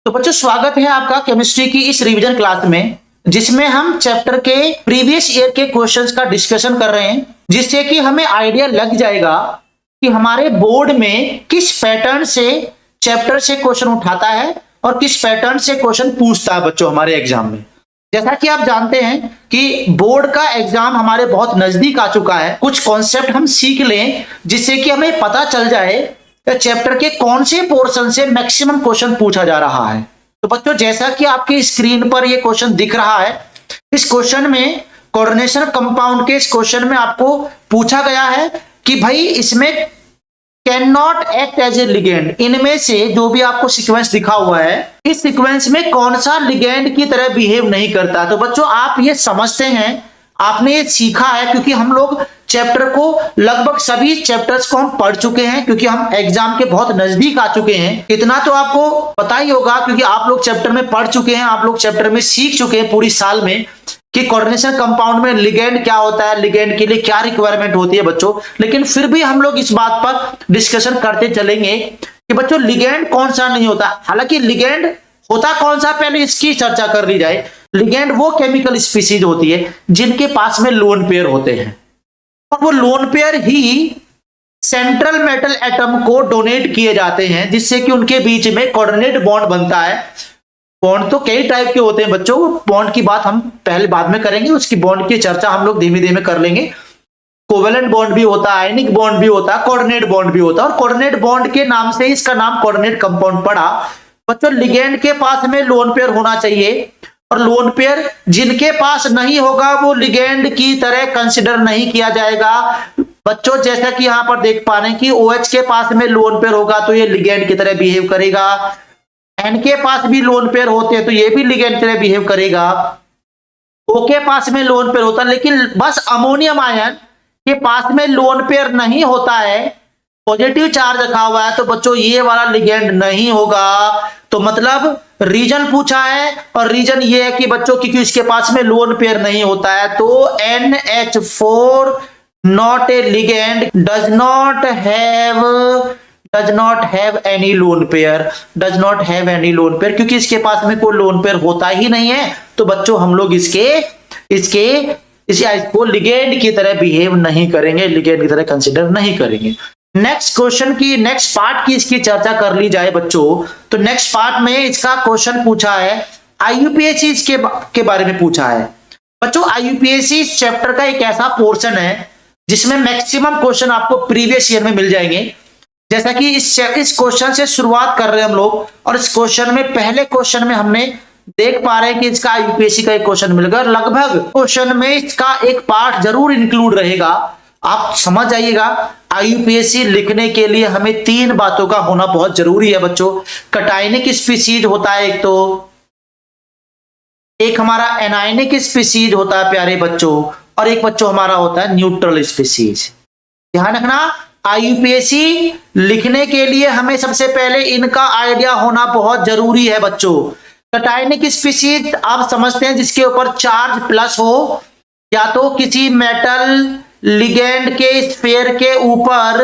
तो बच्चों स्वागत है आपका केमिस्ट्री की इस रिवीजन क्लास में, जिसमें हम चैप्टर के प्रीवियस ईयर के क्वेश्चंस का डिस्कशन कर रहे हैं, जिससे कि हमें आइडिया लग जाएगा कि हमारे बोर्ड में किस पैटर्न से चैप्टर से क्वेश्चन उठाता है और किस पैटर्न से क्वेश्चन पूछता है बच्चों हमारे एग्जाम में। जैसा कि आप जानते हैं कि बोर्ड का एग्जाम हमारे बहुत नजदीक आ चुका है। कुछ कॉन्सेप्ट हम सीख लें जिससे कि हमें पता चल जाए चैप्टर के कौन से पोर्शन से मैक्सिमम क्वेश्चन पूछा जा रहा है। तो बच्चों जैसा कि आपकी स्क्रीन पर ये क्वेश्चन दिख रहा है, इस क्वेश्चन में कोऑर्डिनेशन कंपाउंड के इस क्वेश्चन में आपको पूछा गया है कि भाई इसमें can not act as a ligand, इनमें से जो भी आपको सीक्वेंस दिखा हुआ है इस सीक्वेंस में कौन सा लिगेंड की तरह बिहेव नहीं करता। तो बच्चों आप ये समझते हैं, आपने ये सीखा है, क्योंकि हम लोग चैप्टर को लगभग सभी चैप्टर्स को हम पढ़ चुके हैं, क्योंकि हम एग्जाम के बहुत नजदीक आ चुके हैं। इतना तो आपको पता ही होगा क्योंकि आप लोग चैप्टर में पढ़ चुके हैं, आप लोग चैप्टर में सीख चुके हैं पूरी साल में कि कोऑर्डिनेशन कंपाउंड में लिगेंड क्या होता है, लिगेंड के लिए क्या रिक्वायरमेंट होती है बच्चों। लेकिन फिर भी हम लोग इस बात पर डिस्कशन करते चलेंगे कि बच्चों लिगेंड कौन सा नहीं होता। हालांकि लिगेंड होता कौन सा पहले इसकी चर्चा कर ली जाए। लिगेंड वो केमिकल स्पीसीज होती है जिनके पास में लोन पेयर होते हैं, और वो लोन पेयर ही सेंट्रल मेटल एटम को डोनेट किए जाते हैं, जिससे कि उनके बीच में कोऑर्डिनेट बॉन्ड बनता है। बॉन्ड तो कई टाइप के होते हैं बच्चों, बॉन्ड की बात हम पहले बाद में करेंगे, उसकी बॉन्ड की चर्चा हम लोग धीमे धीमे कर लेंगे। कोवेलेंट बॉन्ड भी होता है, आयनिक बॉन्ड भी होता है, कोऑर्डिनेट बॉन्ड भी होता है, और कोऑर्डिनेट बॉन्ड के नाम से इसका नाम कोऑर्डिनेट कंपाउंड पड़ा। बच्चों लिगेंड के पास में लोन पेयर होना चाहिए, और लोन पेयर जिनके पास नहीं होगा वो लिगेंड की तरह कंसिडर नहीं किया जाएगा। बच्चों जैसा कि यहां पर देख पा रहे हैं कि OH के पास में लोन पेयर होगा तो ये लिगेंड की तरह बिहेव करेगा, N के पास भी लोन पेयर होते हैं तो ये भी लिगेंड की तरह बिहेव करेगा, O के पास में लोन पेयर होता है, लेकिन बस अमोनियम आयन के पास में लोन पेयर नहीं होता है, पॉजिटिव चार्ज रखा हुआ है, तो बच्चों ये वाला लिगेंड नहीं होगा। तो मतलब रीजन पूछा है, और रीजन ये है कि बच्चों क्योंकि इसके पास में लोन पेयर नहीं होता है, तो NH4 not a ligand, does not have any lone pair, does not have any lone pair, क्योंकि इसके पास में कोई लोन पेयर होता ही नहीं है। तो बच्चों हम लोग इसको लिगेंड की तरह बिहेव नहीं करेंगे, लिगेंड की तरह कंसिडर नहीं करेंगे। नेक्स्ट क्वेश्चन की नेक्स्ट पार्ट की इसकी चर्चा कर ली जाए बच्चों, तो नेक्स्ट पार्ट में इसका क्वेश्चन पूछा है IUPAC के बारे में पूछा है। बच्चों IUPAC इस चैप्टर का एक ऐसा पोर्शन है जिसमें मैक्सिमम क्वेश्चन आपको प्रीवियस ईयर में मिल जाएंगे। जैसा कि इस क्वेश्चन से शुरुआत कर रहे हैं हम लोग, और इस क्वेश्चन में पहले क्वेश्चन में हमने देख पा रहे हैं कि इसका IUPAC का एक क्वेश्चन मिलेगा। लगभग क्वेश्चन में इसका एक पार्ट जरूर इंक्लूड रहेगा। आप समझ जाइएगा IUPAC लिखने के लिए हमें 3 बातों का होना बहुत जरूरी है बच्चों। कटायनिक स्पीसीज होता है एक हमारा एनायनिक स्पीसीज होता है प्यारे बच्चों, और एक बच्चों हमारा होता है न्यूट्रल स्पीसीज। ध्यान रखना IUPAC लिखने के लिए हमें सबसे पहले इनका आइडिया होना बहुत जरूरी है बच्चों। कटायनिक स्पीसीज आप समझते हैं जिसके ऊपर चार्ज प्लस हो, या तो किसी मेटल लिगेंड के स्फीयर के ऊपर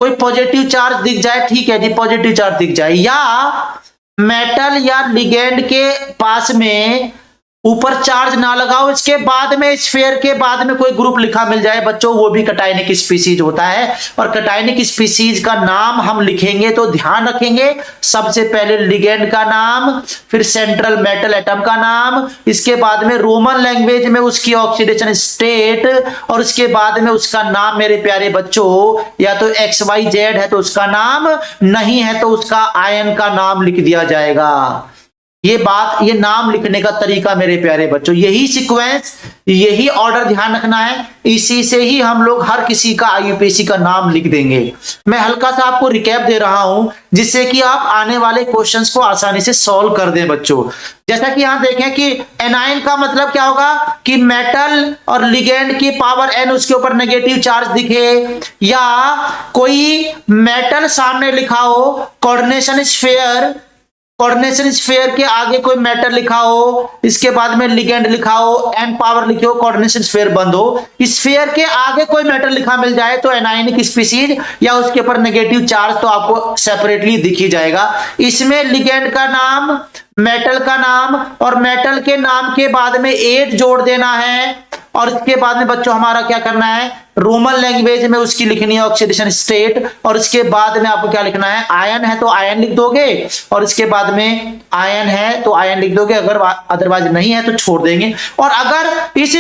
कोई पॉजिटिव चार्ज दिख जाए, ठीक है जी, पॉजिटिव चार्ज दिख जाए, या मेटल या लिगेंड के पास में ऊपर चार्ज ना लगाओ, इसके बाद में स्फीयर के बाद में कोई ग्रुप लिखा मिल जाए बच्चों, वो भी कटायनिक स्पीसीज होता है। और कटायनिक स्पीसीज का नाम हम लिखेंगे तो ध्यान रखेंगे सबसे पहले लिगेंड का नाम, फिर सेंट्रल मेटल एटम का नाम, इसके बाद में रोमन लैंग्वेज में उसकी ऑक्सीडेशन स्टेट, और उसके बाद में उसका नाम मेरे प्यारे बच्चों या तो XYZ है तो उसका नाम, नहीं है तो उसका आयन का नाम लिख दिया जाएगा। ये नाम लिखने का तरीका मेरे प्यारे बच्चों, यही सीक्वेंस, यही ऑर्डर ध्यान रखना है, इसी से ही हम लोग हर किसी का IUPAC का नाम लिख देंगे। मैं हल्का सा आपको रिकैप दे रहा हूं जिससे कि आप आने वाले क्वेश्चंस को आसानी से सॉल्व कर दें बच्चों। जैसा कि यहां देखें कि एनाइन का मतलब क्या होगा कि मेटल और लिगेंड की पावर N उसके ऊपर नेगेटिव चार्ज दिखे, या कोई मेटल सामने लिखा हो, कोऑर्डिनेशन स्फीयर कोऑर्डिनेशन स्फीयर के आगे कोई मैटर लिखा हो, इसके बाद में लिगेंड लिखा हो, एन पावर लिखे हो, कोऑर्डिनेशन स्फीयर बंद हो। स्फीयर के आगे कोई मैटर लिखा मिल जाए तो एनायनिक स्पीसीज या उसके ऊपर नेगेटिव चार्ज तो आपको सेपरेटली दिख ही जाएगा। इसमें लिगेंड का नाम, मेटल का नाम और मेटल के नाम के बाद में 8 जोड़ देना है। और इसके बाद में बच्चों हमारा क्या करना है, रोमन लैंग्वेज में उसकी लिखनी है ऑक्सीडेशन स्टेट। और इसके बाद में आपको क्या लिखना है, आयन है तो आयन लिख दोगे और इसके बाद में आयन है तो आयन लिख दोगे, अगर अदरवाइज नहीं है तो छोड़ देंगे। और अगर इस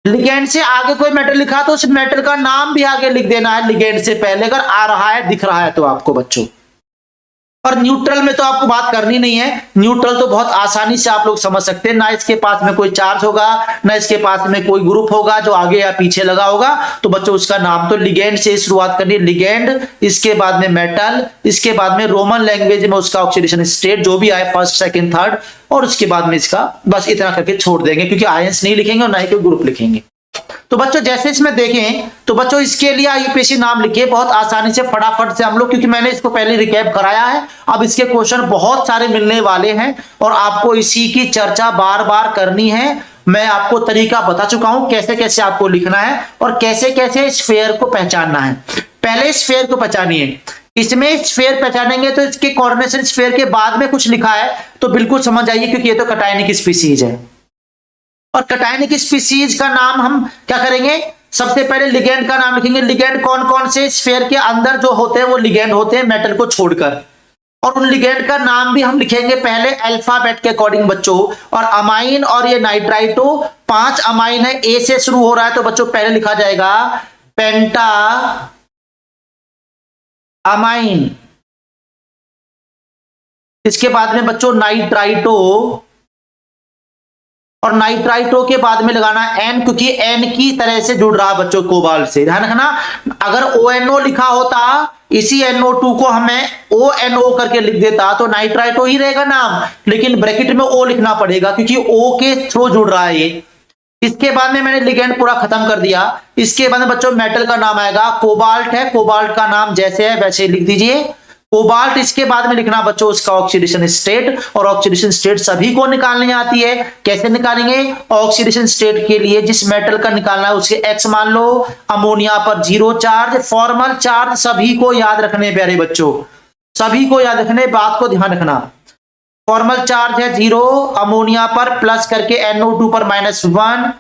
लिगेंड से आगे कोई मेटल लिखा तो उस मेटल का नाम भी आगे लिख देना है लिगेंड से पहले, अगर आ रहा है दिख रहा है तो आपको बच्चों। और न्यूट्रल में तो आपको बात करनी नहीं है, न्यूट्रल तो बहुत आसानी से आप लोग समझ सकते हैं, ना इसके पास में कोई चार्ज होगा ना इसके पास में कोई ग्रुप होगा जो आगे या पीछे लगा होगा। तो बच्चों उसका नाम तो लिगेंड से शुरुआत करनी है, लिगेंड, इसके बाद में मेटल, इसके बाद में रोमन लैंग्वेज में उसका ऑक्सीडेशन स्टेट जो भी आए, फर्स्ट सेकंड थर्ड, और उसके बाद में इसका बस इतना करके छोड़ देंगे क्योंकि आयंस नहीं लिखेंगे और ना ही कोई ग्रुप लिखेंगे। तो बच्चों जैसे इसमें देखें तो बच्चों इसके लिए आईयूपीएसी नाम लिखिए बहुत आसानी से फटाफट से हम लोग, क्योंकि मैंने इसको पहले रिकैप कराया है, अब इसके क्वेश्चन बहुत सारे मिलने वाले हैं और आपको इसी की चर्चा बार बार करनी है। मैं आपको तरीका बता चुका हूं कैसे कैसे आपको लिखना है और कैसे कैसे स्फीयर को पहचानना है। पहले स्फीयर को पहचानिए, इसमें स्फीयर पहचानेंगे तो इसके कोऑर्डिनेशन स्फीयर के बाद में कुछ लिखा है तो बिल्कुल समझ आइए क्योंकि ये तो कटायनिक स्पीसीज है। और कटायनिक स्पीसीज का नाम हम क्या करेंगे, सबसे पहले लिगेंड का नाम लिखेंगे। लिगेंड कौन कौन से स्फीयर के अंदर जो होते हैं वो लिगेंड होते हैं मेटल को छोड़कर, और उन लिगेंड का नाम भी हम लिखेंगे पहले अल्फाबेट के अकॉर्डिंग बच्चों। और अमाइन और ये नाइट्राइटो 5 अमाइन है, ए से शुरू हो रहा है तो बच्चों पहले लिखा जाएगा पेंटा अमाइन। इसके बाद में बच्चों नाइट्राइटो, और नाइट्राइटो के बाद में लगाना एन क्योंकि एन की तरह से जुड़ रहा है बच्चों कोबाल्ट से, ध्यान रखना। अगर ONO लिखा होता इसी NO2 को हमें ONO करके लिख देता तो नाइट्राइटो ही रहेगा नाम, लेकिन ब्रैकेट में O लिखना पड़ेगा क्योंकि O के थ्रू जुड़ रहा है ये। इसके बाद में मैंने लिगेंड पूरा खत्म कर दिया। इसके बाद में बच्चों मेटल का नाम आएगा, कोबाल्ट है, कोबाल्ट का नाम जैसे है वैसे लिख दीजिए कोबाल्ट। इसके बाद में लिखना बच्चों उसका ऑक्सीडेशन स्टेट, और ऑक्सीडेशन स्टेट सभी को निकालनी आती है। कैसे निकालेंगे, ऑक्सीडेशन स्टेट के लिए जिस मेटल का निकालना है उसके X मान लो, अमोनिया पर 0 चार्ज, फॉर्मल चार्ज सभी को याद रखने प्यारे बच्चों, सभी को याद रखने, बात को ध्यान रखना। फॉर्मल चार्ज है 0 अमोनिया पर, प्लस करके NO2 पर -1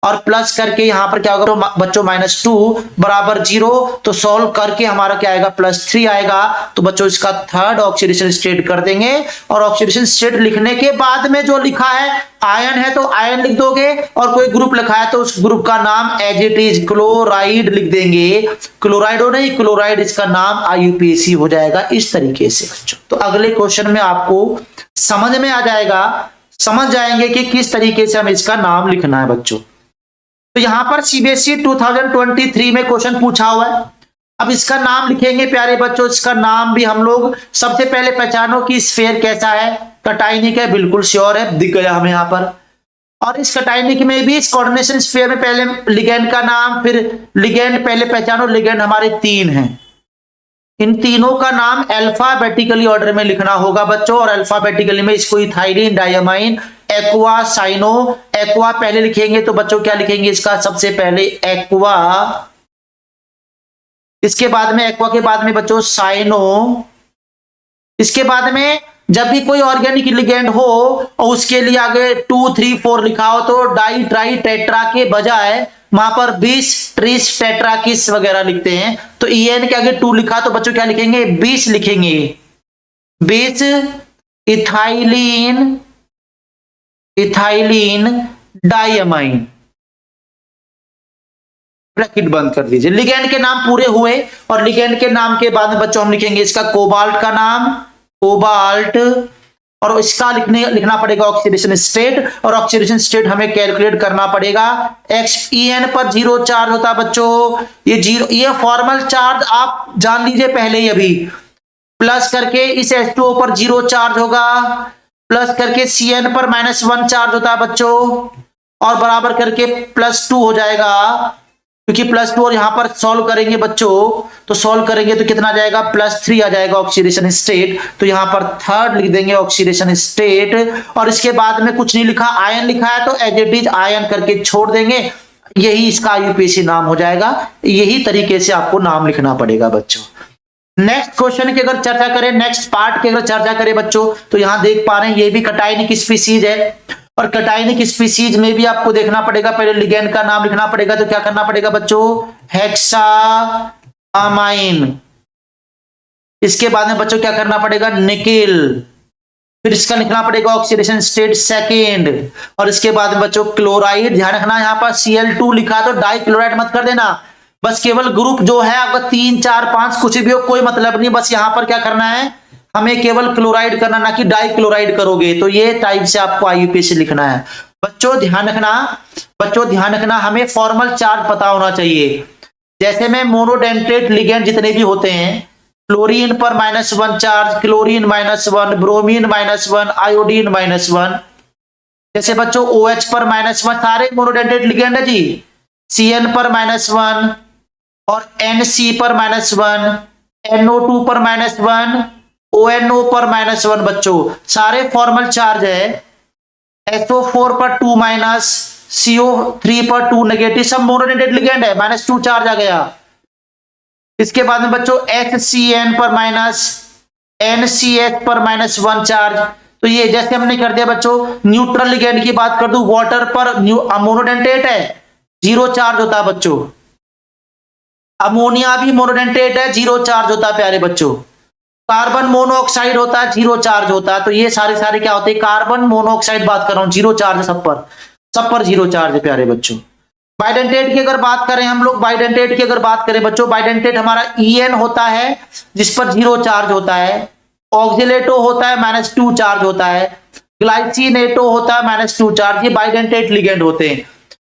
और प्लस करके यहां पर क्या होगा बच्चों -2 बराबर 0, तो सॉल्व करके हमारा क्या आएगा +3 आएगा। तो बच्चों इसका थर्ड ऑक्सीडेशन स्टेट कर देंगे। और ऑक्सीडेशन स्टेट लिखने के बाद में जो लिखा है आयन है तो आयन लिख दोगे, और कोई ग्रुप लिखा है तो उस ग्रुप का नाम एज इट इज क्लोराइड लिख देंगे। क्लोराइड हो नहीं क्लोराइड, इसका नाम आईयूपीएसी हो जाएगा इस तरीके से बच्चों। तो अगले क्वेश्चन में आपको समझ में आ जाएगा, समझ जाएंगे कि किस तरीके से हमें इसका नाम लिखना है बच्चों। तो यहां पर सीबीएसई 2023 में क्वेश्चन पूछा हुआ है। अब इसका नाम लिखेंगे प्यारे बच्चों, इसका नाम भी हम लोग सबसे पहले पहचानो कि स्फीयर कैसा है, कटायनिक है, बिल्कुल श्योर है, दिख गया हमें यहां पर। और इस कटायनिक में भी इस कोऑर्डिनेशन स्फीयर में पहले लिगेंड का नाम, फिर लिगेंड पहले पहचानो, लिगेंड हमारे 3 हैं, इन तीनों का नाम अल्फाबेटिकली ऑर्डर में लिखना होगा बच्चों। और अल्फाबेटिकली में इसको ethylene, diamine, aqua, cyano. Aqua पहले लिखेंगे तो बच्चों क्या लिखेंगे इसका, सबसे पहले एक्वा, इसके बाद में एक्वा के बाद में बच्चों साइनो। इसके बाद में जब भी कोई ऑर्गेनिक लिगेंड हो और उसके लिए आगे 2, 3, 4 लिखा हो तो डाई ट्राई टेट्रा के बजाय वहां पर 20 ट्रिस टेट्राकिस वगैरह लिखते हैं। तो EN के आगे 2 लिखा तो बच्चों क्या लिखेंगे, 20 लिखेंगे, 20 इथाइलिन, इथाइलिन डायमाइन, ब्रैकेट बंद कर दीजिए। लिगेंड के नाम पूरे हुए और लिगेंड के नाम के बाद में बच्चों हम लिखेंगे इसका कोबाल्ट का नाम, कोबाल्ट, और इसका लिखना पड़ेगा ऑक्सीडेशन स्टेट, और ऑक्सीडेशन स्टेट हमें कैलकुलेट करना पड़ेगा। EN पर 0 चार्ज होता है बच्चों, ये 0, ये फॉर्मल चार्ज आप जान लीजिए पहले ही अभी, प्लस करके इस H2O पर 0 चार्ज होगा, प्लस करके CN पर -1 चार्ज होता है बच्चों, और बराबर करके +2 हो जाएगा क्योंकि +2 और यहां पर सॉल्व करेंगे बच्चों, तो सॉल्व करेंगे तो कितना आ जाएगा, +3 आ जाएगा ऑक्सीडेशन स्टेट। तो यहां पर थर्ड लिख देंगे ऑक्सीडेशन स्टेट, और इसके बाद में कुछ नहीं लिखा, आयन लिखा है तो एज इट इज आयन करके छोड़ देंगे, यही इसका आईयूपीएसी नाम हो जाएगा। यही तरीके से आपको नाम लिखना पड़ेगा बच्चों। नेक्स्ट क्वेश्चन की अगर चर्चा करें, नेक्स्ट पार्ट की अगर चर्चा करें बच्चों, तो यहां देख पा रहे हैं ये भी कटायनिक स्पीसीज है, और कटायनिक स्पीसीज में भी आपको देखना पड़ेगा, पहले लिगेंड का नाम लिखना पड़ेगा। तो क्या करना पड़ेगा बच्चों, हेक्सामाइन। इसके बाद में बच्चों क्या करना पड़ेगा, निकेल। फिर इसका लिखना पड़ेगा ऑक्सीडेशन स्टेट सेकेंड, और इसके बाद में बच्चों क्लोराइड। ध्यान रखना यहाँ पर Cl2 लिखा तो डाई क्लोराइड मत कर देना, बस केवल ग्रुप जो है आपका 3 4 5 कुछ भी हो कोई मतलब नहीं, बस यहाँ पर क्या करना है, हमें केवल क्लोराइड करना, ना कि डाई क्लोराइड करोगे। तो ये टाइप से आपको आईयूपीएसी लिखना है बच्चों। ध्यान रखना, बच्चों ध्यान रखना, हमें फॉर्मल चार्ज पता होना चाहिए। जैसे में मोनोडेंटेट लिगेंड जितने भी होते हैं, क्लोरीन पर -1 चार्ज, क्लोरीन -1, ब्रोमीन -1, आयोडीन -1। जैसे बच्चों OH पर -1, सारे मोनोडेंटेट लिगेंड है जी। Cn पर -1, और NC पर -1, NO2 पर -1, ONO पर -1 बच्चों, सारे फॉर्मल चार्ज है। SO4 पर 2-, CO3 पर 2 नेगेटिव, सब मोनोडेंटेट लिगेंड है, -2 चार्ज आ गया। इसके बाद में बच्चों HCN पर माइनस, NCH पर -1 चार्ज। तो ये जैसे हमने कर दिया बच्चों। न्यूट्रल लिगेंड की बात कर दूं, वाटर पर मोनोडेंटेट है, 0 चार्ज होता है बच्चों। अमोनिया भी मोनोडेंटेट है, 0 चार्ज होता है प्यारे बच्चों। कार्बन मोनोऑक्साइड होता है, 0 चार्ज होता है। तो ये सारे सारे क्या होते हैं, कार्बन मोनोऑक्साइड बात कर रहा हूं, 0 चार्ज, सब पर 0 चार्ज है प्यारे बच्चों। बाइडेंटेट की अगर बात करें हम लोग, बाइडेंटेट की अगर बात करें बच्चों, बाइडेंटेट हमारा EN होता है जिस पर 0 चार्ज होता है। ऑक्सिलेटो होता है, -2 चार्ज होता है। ग्लाइसिनेटो होता है, -2 चार्ज। ये बाइडेंटेट लिगेंड होते हैं।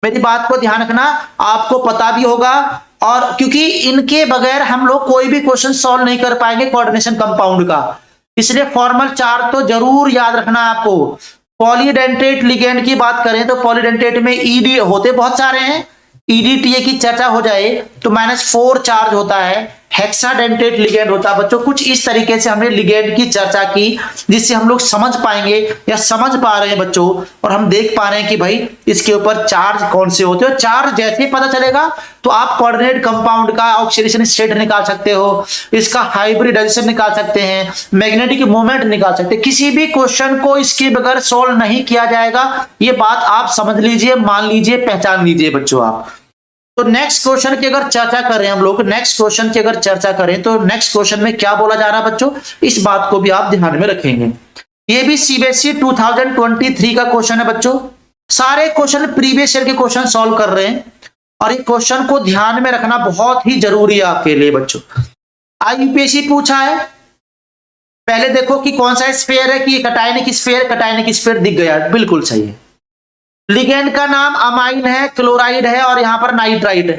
मेरी बात को ध्यान रखना, आपको पता भी होगा, और क्योंकि इनके बगैर हम लोग कोई भी क्वेश्चन सॉल्व नहीं कर पाएंगे कोऑर्डिनेशन कंपाउंड का, इसलिए फॉर्मल चार्ज तो जरूर याद रखना है आपको। पॉलीडेंटेट लिगेंड की बात करें तो पॉलीडेंटेट में ईडी होते बहुत सारे हैं, EDTA की चर्चा हो जाए तो -4 चार्ज होता है। हेक्साडेंटेट लिगेंड होता है बच्चों। कुछ इस तरीके से हमने लिगेंड की चर्चा की जिससे हम लोग समझ पाएंगे या समझ पा रहे हैं बच्चों, और हम देख पा रहे हैं कि भाई इसके ऊपर चार्ज कौन से होते हैं। चार्ज जैसे ही पता चलेगा तो आप कोऑर्डिनेट कंपाउंड का ऑक्सीडेशन स्टेट निकाल सकते हो, इसका हाइब्रिडाइजेशन निकाल सकते हैं, मैग्नेटिक मोमेंट निकाल सकते हैं। किसी भी क्वेश्चन को इसके बगैर सॉल्व नहीं किया जाएगा, ये बात आप समझ लीजिए, मान लीजिए, पहचान लीजिए बच्चों आप। तो नेक्स्ट क्वेश्चन की अगर चर्चा करें हम लोग, नेक्स्ट क्वेश्चन की अगर चर्चा करें तो नेक्स्ट क्वेश्चन में क्या बोला जा रहा है बच्चों, इस बात को भी आप ध्यान में रखेंगे। ये भी CBSE 2023 का क्वेश्चन है बच्चों। सारे क्वेश्चन प्रीवियस ईयर के क्वेश्चन सॉल्व कर रहे हैं, और ये क्वेश्चन को ध्यान में रखना बहुत ही जरूरी है आपके लिए बच्चों। IUPAC पूछा है, पहले देखो कि कौन सा स्फीयर है, कि कटायनिक स्फीयर, कटायनिक स्फीयर दिख गया, बिल्कुल सही है। लिगेंड का नाम अमाइन है, क्लोराइड है, और यहां पर नाइट्राइट है,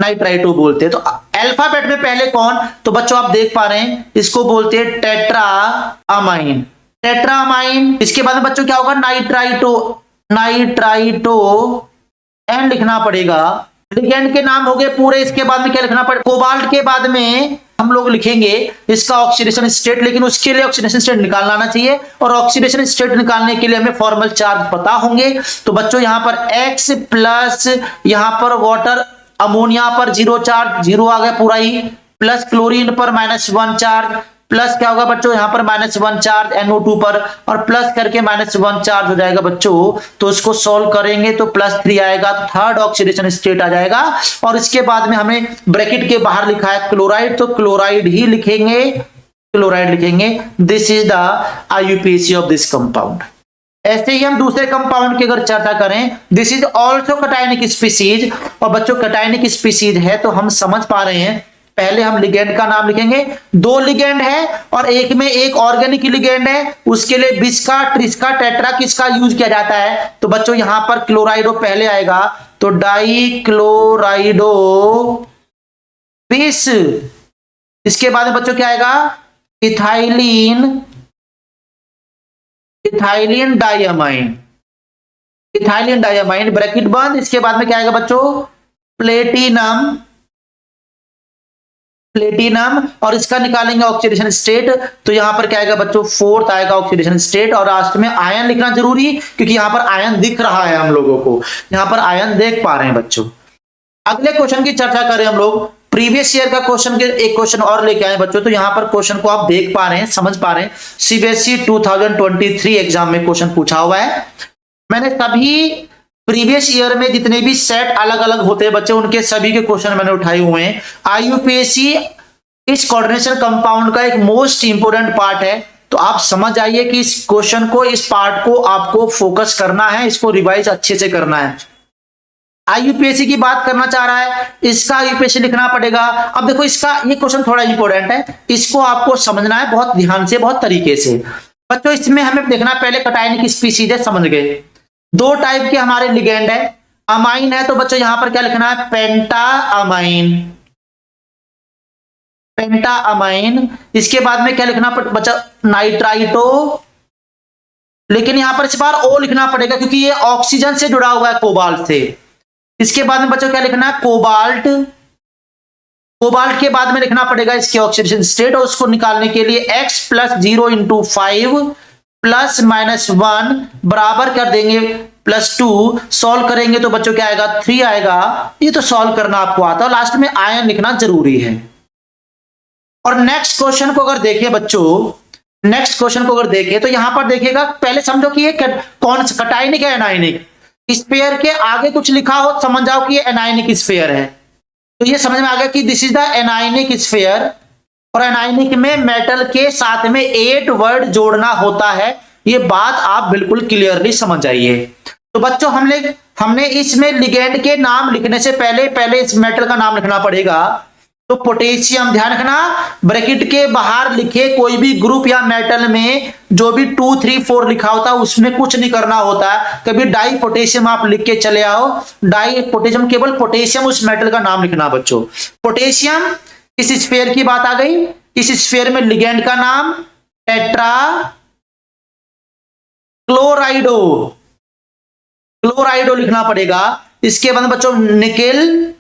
नाइट्राइटो बोलते हैं। तो अल्फाबेट में पहले कौन, तो बच्चों आप देख पा रहे हैं इसको बोलते हैं टेट्रा अमाइन, टेट्रा अमाइन। इसके बाद में बच्चों क्या होगा, नाइट्राइटो, नाइट्राइटो एन लिखना पड़ेगा। लिगेंड के नाम हो गए पूरे। इसके बाद में क्या लिखना पड़ेगा, कोबाल्ट के बाद में हम लोग लिखेंगे इसका ऑक्सीडेशन स्टेट, लेकिन उसके लिए ऑक्सीडेशन स्टेट निकालना आना चाहिए, और ऑक्सीडेशन स्टेट निकालने के लिए हमें फॉर्मल चार्ज पता होंगे। तो बच्चों यहां पर X प्लस, यहां पर वाटर, अमोनिया पर 0 चार्ज, 0 आ गया पूरा ही, प्लस क्लोरीन पर -1 चार्ज, प्लस क्या होगा बच्चों यहाँ पर -1 चार्ज NO2 पर, और प्लस करके -1 चार्ज हो जाएगा बच्चों। तो इसको सॉल्व करेंगे तो +3 आएगा, थर्ड ऑक्सीडेशन स्टेट आ जाएगा। और इसके बाद में हमें ब्रैकेट के बाहर लिखा है क्लोराइड, तो क्लोराइड ही लिखेंगे, क्लोराइड लिखेंगे। This is the IUPAC of this compound. ऐसे ही हम दूसरे कंपाउंड की अगर चर्चा करें, this is also cationic species, और बच्चों कटायनिक स्पीसीज है तो हम समझ पा रहे हैं। पहले हम लिगेंड का नाम लिखेंगे, 2 लिगेंड है और एक में एक ऑर्गेनिक लिगेंड है, उसके लिए बिस्का, ट्रिस्का, टेट्रा किसका यूज किया जाता है। तो बच्चों यहां पर क्लोराइडो पहले आएगा, तो डाई क्लोराइडो बिस। इसके बाद में बच्चों क्या आएगा, ethylene, ethylene diamine, ethylene diamine, bracket बंद। इसके बाद में क्या आएगा बच्चों, प्लेटिनम, प्लेटिनम, और इसका निकालेंगे ऑक्सीडेशन स्टेट, तो यहां पर क्या आएगा बच्चों, फोर्थ आएगा ऑक्सीडेशन स्टेट। और लास्ट में आयन लिखना जरूरी, क्योंकि यहां पर आयन दिख रहा है, हम लोगों को यहां पर आयन देख पा रहे हैं बच्चों। अगले क्वेश्चन की चर्चा करें हम लोग, प्रीवियस ईयर का क्वेश्चन के एक क्वेश्चन और लेके आए बच्चों। तो यहां पर क्वेश्चन को आप देख पा रहे हैं, समझ पा रहे हैं, सीबीएसई 2023 एग्जाम में क्वेश्चन पूछा हुआ है। मैंने सभी प्रीवियस ईयर में जितने भी सेट अलग अलग होते हैं बच्चे, उनके सभी के क्वेश्चन मैंने उठाए हुए हैं। आईयूपीएसी इस कोऑर्डिनेशन कंपाउंड का एक मोस्ट इंपोर्टेंट पार्ट है, तो आप समझ आइए कि इस क्वेश्चन को, इस पार्ट को आपको फोकस करना है, इसको रिवाइज अच्छे से करना है। आईयूपीएसी की बात करना चाह रहा है, इसका आईयूपीएसी लिखना पड़ेगा। अब देखो इसका ये क्वेश्चन थोड़ा इंपॉर्टेंट है, इसको आपको समझना है बहुत ध्यान से, बहुत तरीके से बच्चों। इसमें हमें देखना पहले कटायनिक स्पीसीज है, समझ गए। दो टाइप के हमारे लिगेंड है, अमाइन है, तो बच्चों यहां पर क्या लिखना है, पेंटा अमाइन, पेंटा अमाइन। इसके बाद में क्या लिखना बच्चा, नाइट्राइटो, लेकिन यहां पर इस बार ओ लिखना पड़ेगा क्योंकि ये ऑक्सीजन से जुड़ा हुआ है, कोबाल्ट से। इसके बाद में बच्चों क्या लिखना है, कोबाल्ट, कोबाल्ट के बाद में लिखना पड़ेगा इसके ऑक्सीडेशन स्टेट, और उसको निकालने के लिए x + 0 × 5 ± 1 बराबर कर देंगे +2, सॉल्व करेंगे तो बच्चों क्या आएगा, 3 आएगा। ये तो सॉल्व करना आपको आता है, लास्ट में आयन लिखना जरूरी है। और नेक्स्ट क्वेश्चन को अगर देखें बच्चों, नेक्स्ट क्वेश्चन को अगर देखें तो यहां पर देखिएगा, पहले समझो कि ये कौन सा कटायनिक है, एनायनिक। स्फीयर के आगे कुछ लिखा हो, समझ जाओ कि ये एनायनिक स्फीयर है, तो ये समझ में आ गया कि this is the anionic sphere. और एनायनिक में मेटल के साथ में 8 वर्ड जोड़ना होता है, ये बात आप बिल्कुल क्लियरली समझ जाइए। तो बच्चों हमने इसमें लिगेंड के नाम लिखने से पहले इस मेटल का नाम लिखना पड़ेगा। तो पोटेशियम, ध्यान रखना, ब्रैकेट के बाहर लिखे कोई भी ग्रुप या मेटल में जो भी 2, 3, 4 लिखा होता है उसमें कुछ नहीं करना होता है। कभी डाई पोटेशियम आप लिख के चले आओ, डाई पोटेशियम, केवल पोटेशियम उस मेटल का नाम लिखना बच्चों। पोटेशियम, इस स्फीयर की बात आ गई। इस स्फीयर में लिगेंड का नाम टेट्रा क्लोराइडो, क्लोराइडो लिखना पड़ेगा। इसके बाद बच्चों निकेल,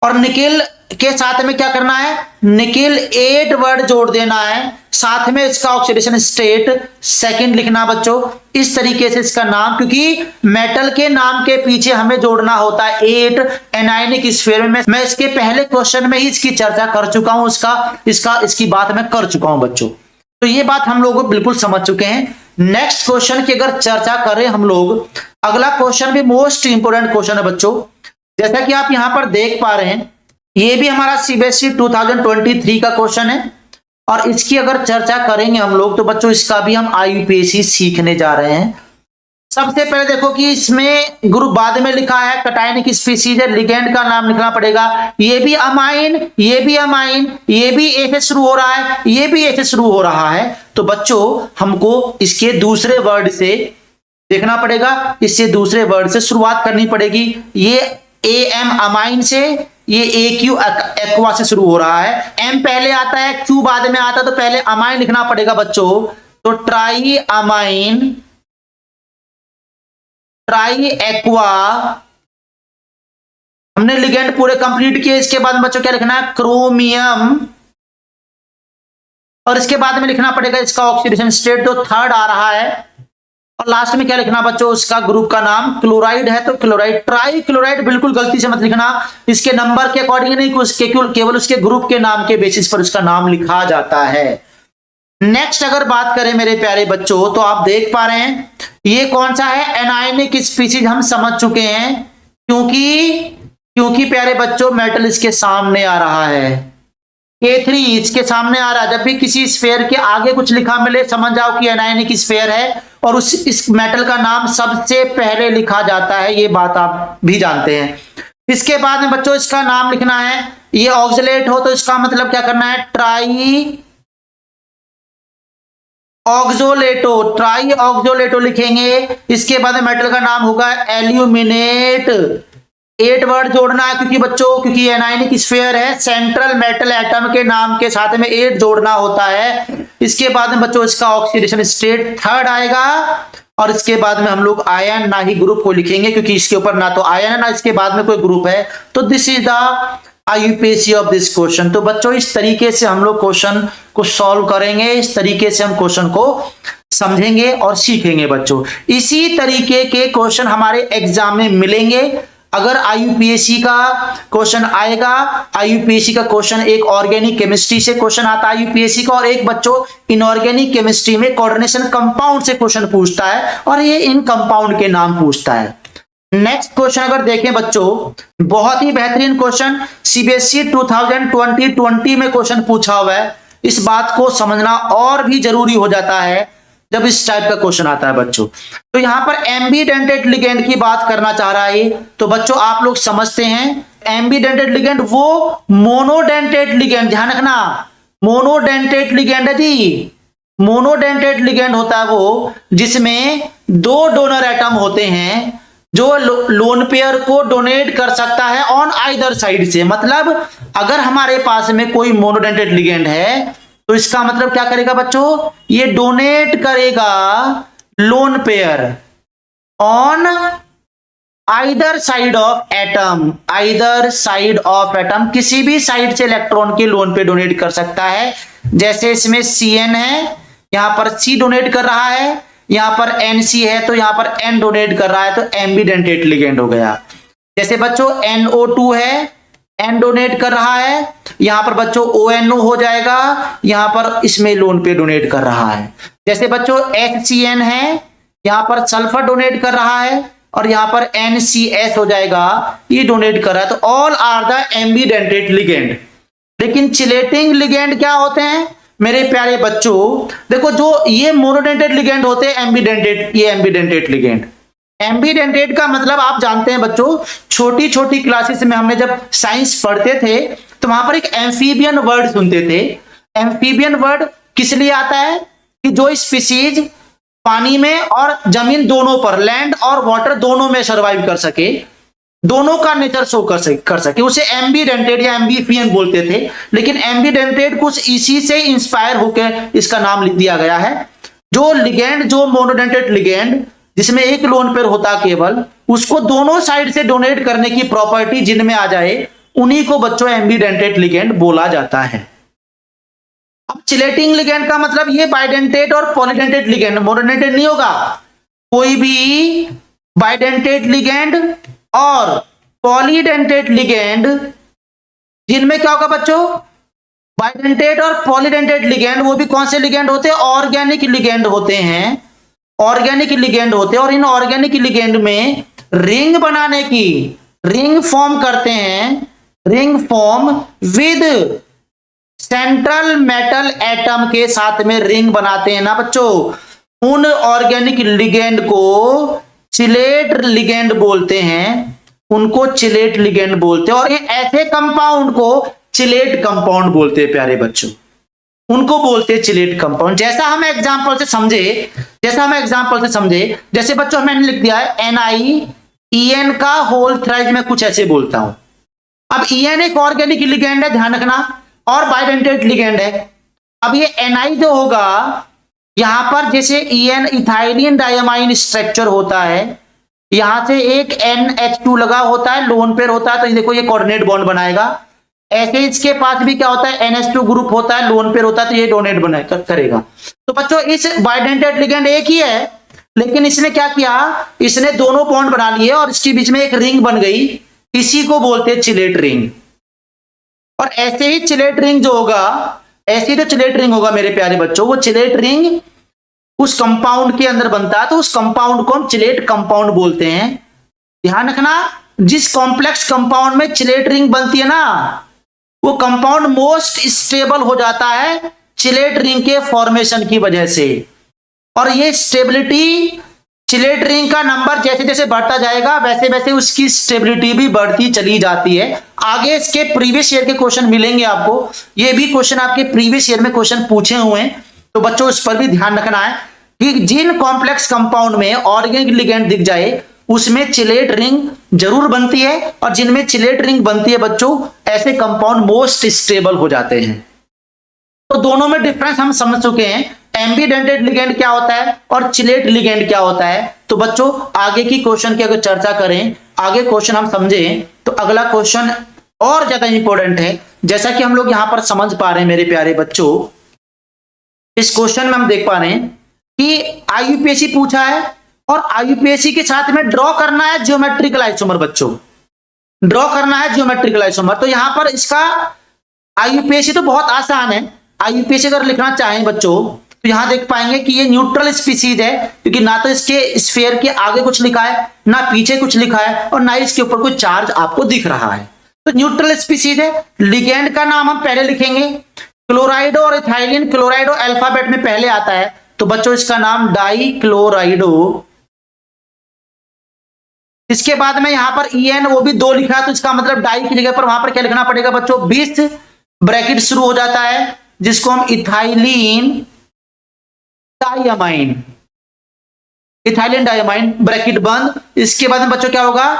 और निकेल के साथ में क्या करना है, निकेल 8 वर्ड जोड़ देना है, साथ में इसका ऑक्सीडेशन स्टेट सेकंड लिखना बच्चों। इस तरीके से इसका नाम, क्योंकि मेटल के नाम के पीछे हमें जोड़ना होता है 8 एनायनिक स्फीयर में। मैं इसके पहले क्वेश्चन में ही इसकी चर्चा कर चुका हूं, इसकी बात मैं कर चुका हूं बच्चों, तो ये बात हम लोग बिल्कुल समझ चुके हैं। नेक्स्ट क्वेश्चन की अगर चर्चा करें हम लोग, अगला क्वेश्चन भी मोस्ट इंपोर्टेंट क्वेश्चन है बच्चों। जैसा कि आप यहां पर देख पा रहे हैं, ये भी हमारा सीबीएसई 2023 का क्वेश्चन है, और इसकी अगर चर्चा करेंगे हम लोग तो बच्चों इसका भी हम आईयूपीएसी सीखने जा रहे हैं। सबसे पहले देखो कि इसमें ग्रुप बाद में लिखा है, कटायनिक स्पीसीज है, लिगेंड का नाम लिखना पड़ेगा। ये भी अमाइन, ये भी अमाइन, ये भी ए से शुरू हो रहा है, ये भी ए से शुरू हो रहा है, तो बच्चों हमको इसके दूसरे वर्ड से देखना पड़ेगा, इससे दूसरे वर्ड से शुरुआत करनी पड़ेगी। ये एम अमाइन से, ये ए क्यू एक्वा से शुरू हो रहा है, एम पहले आता है, क्यू बाद में आता है, तो पहले अमाइन लिखना पड़ेगा बच्चों। तो ट्राई अमाइन, ट्राई एक्वा, हमने लिगेंड पूरे कंप्लीट किए। इसके बाद बच्चों क्या लिखना है, क्रोमियम, और इसके बाद में लिखना पड़ेगा इसका ऑक्सीडेशन स्टेट, तो थर्ड आ रहा है। और लास्ट में क्या लिखना बच्चों, उसका ग्रुप का नाम क्लोराइड है, तो क्लोराइड, ट्राई क्लोराइड बिल्कुल गलती से मत लिखना, इसके नंबर के अकॉर्डिंग नहीं, उसके केवल उसके ग्रुप के नाम के बेसिस पर उसका नाम लिखा जाता है। नेक्स्ट अगर बात करें मेरे प्यारे बच्चों, तो आप देख पा रहे हैं ये कौन सा है, एनायनिक स्पीसीज हम समझ चुके हैं, क्योंकि प्यारे बच्चों मेटल इसके सामने आ रहा है, K3 इसके सामने आ रहा है। जब भी किसी स्फीयर के आगे कुछ लिखा मिले, समझ जाओ कि एनायनिक स्फीयर है, और इस मेटल का नाम सबसे पहले लिखा जाता है, ये बात आप भी जानते हैं। इसके बाद में बच्चों इसका नाम लिखना है, ये ऑक्सलेट हो तो इसका मतलब क्या करना है, ट्राई ऑक्सोलेटो, ट्राई ऑक्सोलेटो लिखेंगे। इसके बाद मेटल का नाम होगा एल्यूमिनेट, 8 वर्ड जोड़ना है, क्योंकि एनायनिक स्फीयर है, सेंट्रल मेटल एटम के नाम के साथ में 8 जोड़ना होता है। इसके बाद में बच्चों इसका ऑक्सीडेशन स्टेट थर्ड आएगा, और इसके बाद में हम लोग आयन ना ही ग्रुप को लिखेंगे, क्योंकि इसके ऊपर ना तो आयन है ना इसके बाद में कोई ग्रुप है। तो this is the IUPAC of this question. तो बच्चों इस तरीके से हम लोग क्वेश्चन को सॉल्व करेंगे, इस तरीके से हम क्वेश्चन को समझेंगे और सीखेंगे बच्चों। इसी तरीके के क्वेश्चन हमारे एग्जाम में मिलेंगे। अगर आईयूपीएसी का क्वेश्चन आएगा, आईयूपीएसी का क्वेश्चन एक ऑर्गेनिक केमिस्ट्री से क्वेश्चन आता है आईयूपीएसी का, और एक बच्चों इनऑर्गेनिक केमिस्ट्री में कोऑर्डिनेशन कंपाउंड से क्वेश्चन पूछता है, और ये इन कंपाउंड के नाम पूछता है। नेक्स्ट क्वेश्चन अगर देखें बच्चों, बहुत ही बेहतरीन क्वेश्चन सीबीएसई 2020 में क्वेश्चन पूछा हुआ है। इस बात को समझना और भी जरूरी हो जाता है जब इस टाइप का क्वेश्चन आता है बच्चों। तो यहां पर एम्बीडेंटेड लिगेंड की बात करना चाह रहा है। तो बच्चों आप लोग समझते हैं एम्बीडेंटेड लिगेंड वो मोनोडेंटेड लिगेंड, ध्यान रखना मोनोडेंटेड लिगेंड है जी। मोनोडेंटेड लिगेंड होता है वो जिसमें दो डोनर एटम होते हैं जो लोन पेयर को डोनेट कर सकता है ऑन आइदर साइड से। मतलब अगर हमारे पास में कोई मोनोडेंटेड लिगेंड है तो इसका मतलब क्या करेगा बच्चों, ये डोनेट करेगा lone pair on either side of atom. Either side of atom, किसी भी साइड से इलेक्ट्रॉन के लोन पे डोनेट कर सकता है। जैसे इसमें Cn है, यहां पर C डोनेट कर रहा है, यहां पर NC है तो यहां पर N डोनेट कर रहा है, तो एम्बीडेंटेड लिगेंड हो गया। जैसे बच्चों NO2 है, N डोनेट कर रहा है, यहां पर बच्चों ONO हो जाएगा, यहां पर इसमें लोन पे डोनेट कर रहा है। जैसे बच्चों HCN है, यहां पर सल्फर डोनेट कर रहा है, और यहां पर NCS हो जाएगा, ये डोनेट कर रहा है। तो all are the ambidentate ligand. लेकिन चिलेटिंग लिगेंड क्या होते हैं मेरे प्यारे बच्चों, देखो जो ये मोनोडेंटेड लिगेंड होते हैं एम्बीडेंटेड, ये एम्बीडेंटेड लिगेंड। एम्बीडेंटेड का मतलब आप जानते हैं बच्चों, छोटी छोटी क्लासेस में हमने जब साइंस पढ़ते थे तो वहां पर एक एम्फीबियन वर्ड सुनते थे। एम्फीबियन वर्ड किस लिए आता है कि जो स्पीसीज पानी में और जमीन दोनों पर, लैंड और वाटर दोनों में सर्वाइव कर सके, दोनों का नेचर शो कर सके, उसे एम्बीडेंटेड या एम्बीफियन बोलते थे। लेकिन एम्बीडेंटेड कुछ इसी से इंस्पायर होकर इसका नाम लिख दिया गया है। जो लिगेंड, जो मोनोडेंटेड लिगेंड जिसमें एक लोन पेयर होता केवल, उसको दोनों साइड से डोनेट करने की प्रॉपर्टी जिनमें आ जाए, उन्हीं को बच्चों एम्बीडेंटेड लिगेंड बोला जाता है। अब चिलेटिंग लिगेंड का मतलब ये बाइडेंटेड और पॉलीडेंटेड लिगेंड, मोनोडेंटेड नहीं होगा। कोई भी बाइडेंटेड लिगेंड और पॉलीडेंटेड लिगेंड, जिनमें क्या होगा बच्चों, बाइडेंटेड और पॉलीडेंटेड लिगेंड, वो भी कौन से लिगेंड होते हैं, ऑर्गेनिक लिगेंड होते हैं। ऑर्गेनिक लिगेंड होते हैं, और इन ऑर्गेनिक लिगेंड में रिंग बनाने की, रिंग फॉर्म करते हैं, ring form with central metal atom के साथ में रिंग बनाते हैं ना बच्चों। उन ऑर्गेनिक लिगेंड को चिलेट लिगेंड बोलते हैं, उनको चिलेट लिगेंड बोलते हैं। और ये ऐसे कंपाउंड को चिलेट कंपाउंड बोलते हैं प्यारे बच्चों, उनको बोलते हैं चिलेट कंपाउंड। जैसा हम एग्जांपल से समझे, जैसे बच्चों मैंने लिख दिया है NiEN का होल थ्राइज, में कुछ ऐसे बोलता हूं। अब EN एक ऑर्गेनिक लिगेंड है, ध्यान रखना, और बाइडेंटेड लिगेंड है। अब ये Ni जो होगा, यहां पर जैसे EN इथाइलिन डायमाइन स्ट्रक्चर होता है, यहां से एक NH2 लगा होता है, लोन पेयर होता है, तो ये देखो ये कोऑर्डिनेट बॉन्ड बनाएगा। ऐसे इसके पास भी क्या होता है, NH2 ग्रुप होता है, लोन पेयर होता है, तो ये डोनेट बनाएगा करेगा। तो बच्चों इस बाइडेंटेड लिगेंड एक ही है, लेकिन इसने क्या किया, इसने दोनों बॉन्ड बना लिए और इसके बीच में एक रिंग बन गई, इसी को बोलते हैं चिलेट रिंग। और ऐसे ही चिलेट रिंग जो होगा, ऐसी जो चिलेट रिंग होगा मेरे प्यारे बच्चों, वो चिलेट रिंग उस कंपाउंड के अंदर बनता है, तो उस कंपाउंड को हम चिलेट कंपाउंड बोलते हैं। ध्यान रखना, जिस कॉम्प्लेक्स कंपाउंड में चिलेट रिंग बनती है ना, वो कंपाउंड मोस्ट स्टेबल हो जाता है चिलेट रिंग के फॉर्मेशन की वजह से। और ये स्टेबिलिटी, चिलेट रिंग का नंबर जैसे जैसे बढ़ता जाएगा वैसे वैसे उसकी स्टेबिलिटी भी बढ़ती चली जाती है। आगे इसके प्रीवियस ईयर के क्वेश्चन मिलेंगे आपको, ये भी क्वेश्चन आपके प्रीवियस ईयर में क्वेश्चन पूछे हुए हैं, तो बच्चों इस पर भी ध्यान रखना है कि जिन कॉम्प्लेक्स कंपाउंड में ऑर्गेनिक लिगेंड दिख जाए उसमें चिलेट रिंग जरूर बनती है, और जिनमें चिलेट रिंग बनती है बच्चों, ऐसे कंपाउंड मोस्ट स्टेबल हो जाते हैं। तो दोनों में डिफरेंस हम समझ चुके हैं एम्बीडेंटेड लिगेंड क्या होता है और चिलेट लिगेंड क्या होता है। तो बच्चों आगे की क्वेश्चन की अगर चर्चा करें, आगे क्वेश्चन हम समझें, तो अगला क्वेश्चन और ज्यादा इंपॉर्टेंट है। जैसा कि हम लोग यहां पर समझ पा रहे हैं मेरे प्यारे बच्चों, इस क्वेश्चन में हम देख पा रहे हैं कि आईयूपीएससी पूछा है और आईयूपीएससी के साथ में ड्रॉ करना है ज्योमेट्रिकल आइसोमर। बच्चों ड्रॉ करना है ज्योमेट्रिकल आइसोमर। तो यहां पर इसका आईयूपीएससी तो बहुत आसान है। आईयूपीएससी अगर लिखना चाहें बच्चों तो यहां देख पाएंगे कि ये न्यूट्रल स्पीसीज है, क्योंकि ना तो इसके स्फीयर के आगे कुछ लिखा है, ना पीछे कुछ लिखा है, और ना इसके ऊपर कोई चार्ज आपको दिख रहा है। तो न्यूट्रल स्पीसीज है। लिगेंड का नाम हम पहले लिखेंगे, क्लोराइडो और इथाइलिन। क्लोराइडो अल्फाबेट में पहले आता है, तो बच्चों इसका नाम डाई क्लोराइडो। इसके बाद में यहां पर EN वो भी 2 लिखा है, तो इसका मतलब डाई की जगह पर वहां पर क्या लिखना पड़ेगा बच्चों, 20 ब्रैकेट शुरू हो जाता है, जिसको हम ethylene diamine, ethylene diamine bracket बंद। इसके बाद में बच्चों क्या होगा,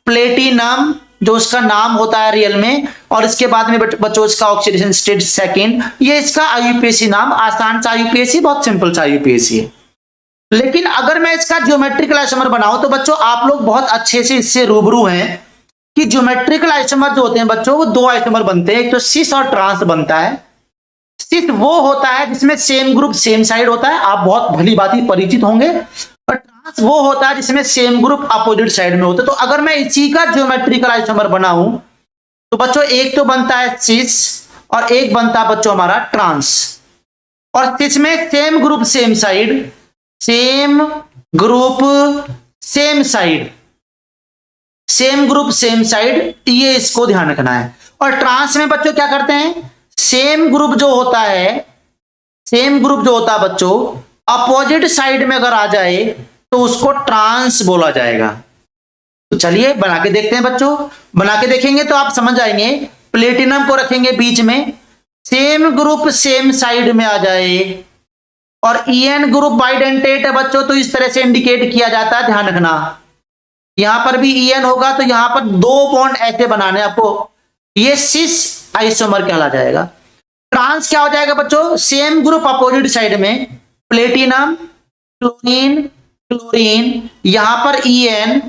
प्लेटिनम, जो उसका नाम होता है रियल में, और इसके बाद में बच्चों इसका ऑक्सीडेशन स्टेट सेकंड। ये इसका आईयूपीएससी नाम, आसान सा आईयूपीएससी, बहुत सिंपल सा आईयूपीएससी है। लेकिन अगर मैं इसका ज्योमेट्रिकल आइसोमर बनाऊं तो बच्चों आप लोग बहुत अच्छे से इससे रूबरू हैं कि ज्योमेट्रिकल आइसोमर जो होते हैं बच्चों वो 2 आइसोमर बनते हैं, एक तो सिस और ट्रांस बनता है। सिस वो होता है जिसमें सेम ग्रुप सेम साइड होता है, आप बहुत भली भांति परिचित होंगे, और ट्रांस वो होता है जिसमें सेम ग्रुप अपोजिट साइड में होता है। तो अगर मैं इसी का ज्योमेट्रिकल आइसोमर बनाऊं तो बच्चों एक तो बनता है सिस और एक बनता है बच्चों हमारा ट्रांस। और सिस में same group same side, same group same side, same group same side, ये इसको ध्यान रखना है। और ट्रांस में बच्चों क्या करते हैं, सेम ग्रुप जो होता है, सेम ग्रुप जो होता है बच्चों अपोजिट साइड में अगर आ जाए तो उसको ट्रांस बोला जाएगा। तो चलिए बना के देखते हैं बच्चों। बना के देखेंगे तो आप समझ आएंगे। प्लेटिनम को रखेंगे बीच में, सेम ग्रुप सेम साइड में आ जाए, और EN ग्रुप बाइडेंटेट है बच्चों, तो इस तरह से इंडिकेट किया जाता है, ध्यान रखना। यहां पर भी EN होगा तो यहां पर 2 बॉन्ड ऐसे बनाने आपको, ये सिस आइसोमर कहला जाएगा। ट्रांस क्या हो जाएगा बच्चों, सेम ग्रुप अपोजिट साइड में, प्लेटिनम क्लोरीन क्लोरीन, यहां पर EN,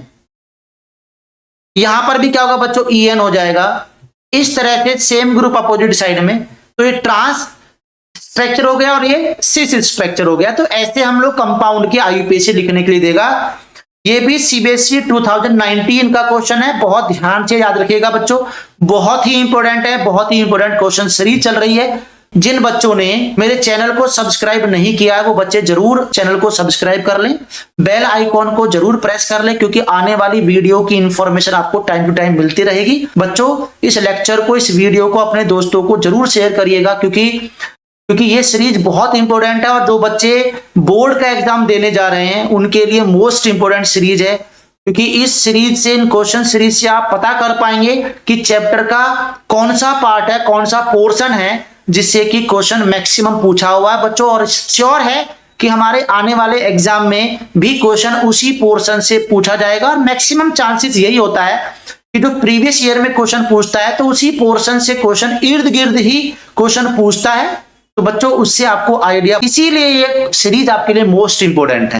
यहां पर भी क्या होगा बच्चों, EN हो जाएगा। इस तरह से सेम ग्रुप अपोजिट साइड में, तो ये ट्रांस स्ट्रक्चर हो गया और ये सिस स्ट्रक्चर हो गया। तो ऐसे हम लोग कंपाउंड की आईयूपीएससी लिखने के लिए देगा। ये भी सीबीएसई 2019 का क्वेश्चन है, बहुत ध्यान से याद रखिएगा बच्चों, बहुत ही इंपॉर्टेंट है, बहुत ही इंपॉर्टेंट क्वेश्चन सीरीज चल रही है। जिन बच्चों ने मेरे चैनल को सब्सक्राइब नहीं किया है वो बच्चे जरूर चैनल को सब्सक्राइब कर लें, बेल आइकॉन को जरूर प्रेस कर लें, क्योंकि आने वाली वीडियो की इंफॉर्मेशन आपको टाइम टू टाइम मिलती रहेगी। बच्चों इस लेक्चर को, इस वीडियो को अपने दोस्तों को जरूर शेयर करिएगा, क्योंकि ये सीरीज बहुत इंपॉर्टेंट है, और जो बच्चे बोर्ड का एग्जाम देने जा रहे हैं उनके लिए मोस्ट इंपॉर्टेंट सीरीज है। क्योंकि इस सीरीज से, इन क्वेश्चन सीरीज से आप पता कर पाएंगे कि चैप्टर का कौन सा पार्ट है, कौन सा पोर्शन है जिससे कि क्वेश्चन मैक्सिमम पूछा हुआ है बच्चों। और श्योर है कि हमारे आने वाले एग्जाम में भी क्वेश्चन उसी पोर्शन से पूछा जाएगा, और मैक्सिमम चांसेस यही होता है कि जो प्रीवियस ईयर में क्वेश्चन पूछता है तो उसी पोर्शन से क्वेश्चन इर्द गिर्द ही क्वेश्चन पूछता है। तो बच्चों उससे आपको आइडिया, इसीलिए ये सीरीज आपके लिए मोस्ट इंपोर्टेंट है।